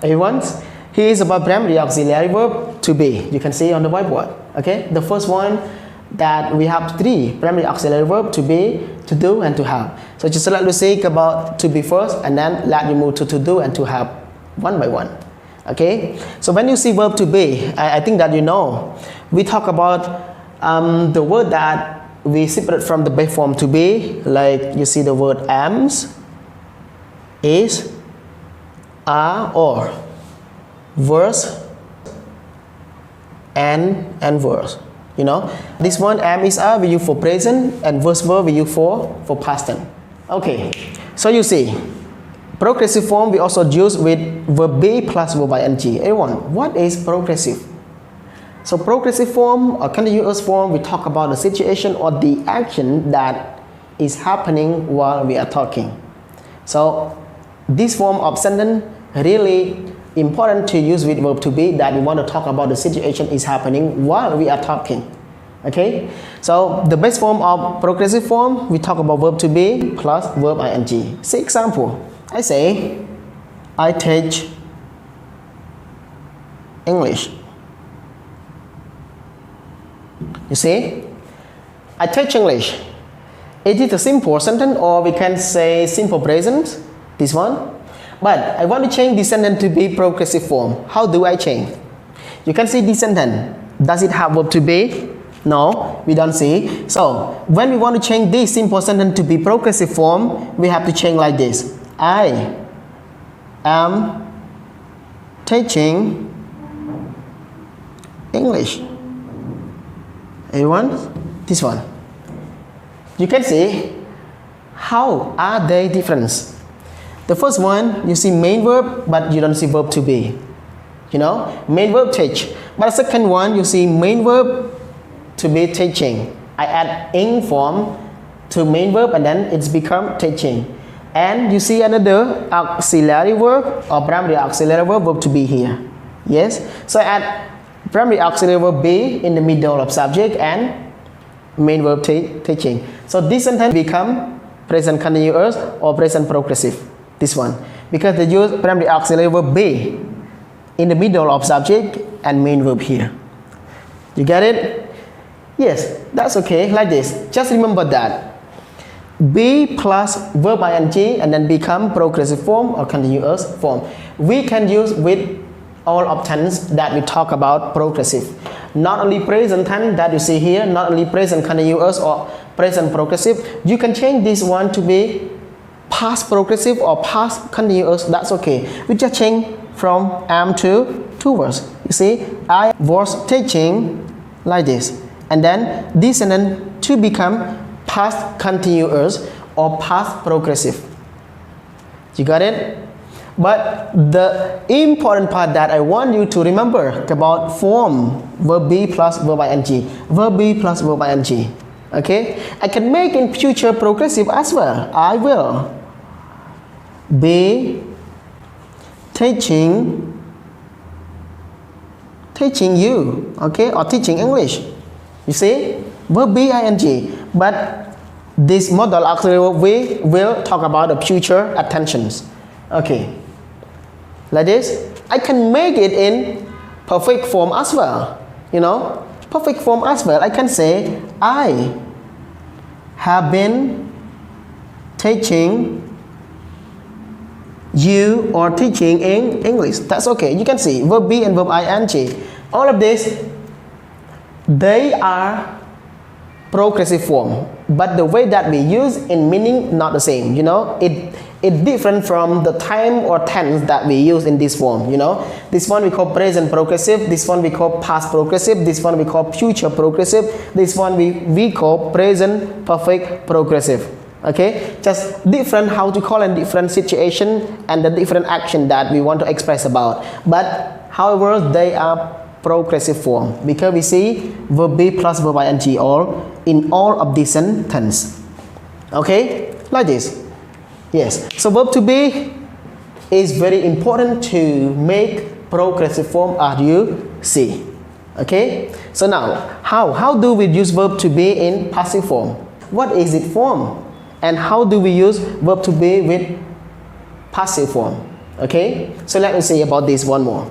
Everyone, here is about primary auxiliary verb to be. You can see on the whiteboard. Okay, the first one that we have 3 primary auxiliary verb: to be, to do, and to have. So just let us think about to be first, and then let you move to do and to have one by one. Okay, so when you see verb to be, I think that you know we talk about the word that we separate from the base form to be, like you see the word ams, is, are, or, verse, and verse. You know, this one am, is, are we use for present, and verse verb we use for past tense. Okay, so you see progressive form we also use with verb be plus verb ing. Everyone, what is progressive? So progressive form or continuous form, we talk about the situation or the action that is happening while we are talking. So this form of sentence really important to use with verb to be, that we want to talk about the situation is happening while we are talking. Okay, so the best form of progressive form, we talk about verb to be plus verb ing. See example, I say I teach English. You see, I teach English. It is a simple sentence, or we can say simple present, this one. But I want to change this sentence to be progressive form. How do I change? You can see this sentence. Does it have verb to be? No, we don't see. So when we want to change this simple sentence to be progressive form, we have to change like this. I am teaching English. Everyone? This one. You can see how are they different. The first one, you see main verb, but you don't see verb to be. You know, main verb teach. But the second one, you see main verb to be teaching. I add ing form to main verb, and then it's become teaching. And you see another auxiliary verb or primary auxiliary verb to be here. Yes. So I add primary auxiliary verb be in the middle of subject and main verb teaching. So this sentence become present continuous or present progressive. This one, because they use primary auxiliary verb be in the middle of subject and main verb here. You get it? Yes, that's okay. Like this. Just remember that be plus verb ing and then become progressive form or continuous form. We can use with all of tense that we talk about progressive. Not only present tense that you see here, not only present continuous or present progressive. You can change this one to be past progressive or past continuous. That's okay. We just change from am to was. You see, I was teaching, like this, and then this sentence to become past continuous or past progressive. You got it? But the important part that I want you to remember about form verb be plus verb ing, verb be plus verb ing. Okay, I can make in future progressive as well. I will be teaching you, okay, or teaching English. You see, verb be ing. But this model auxiliary we will talk about the future attentions. Okay, like this. I can make it in perfect form as well. You know, perfect form as well. I can say I have been teaching you or teaching in English. That's okay. You can see verb be and verb ing. All of this, they are progressive form, but the way that we use in meaning not the same. You know, it different from the time or tense that we use in this form. You know, this one we call present progressive, this one we call past progressive, this one we call future progressive, this one we call present perfect progressive. Okay, just different how to call in different situation and the different action that we want to express about. But however, they are progressive form because we see verb be plus verb ing all in all of these sentences. Okay, like this. Yes. So verb to be is very important to make progressive form as you see. Okay. So now, how do we use verb to be in passive form? What is it form? And how do we use verb to be with passive form? Okay, so let me say about this one more.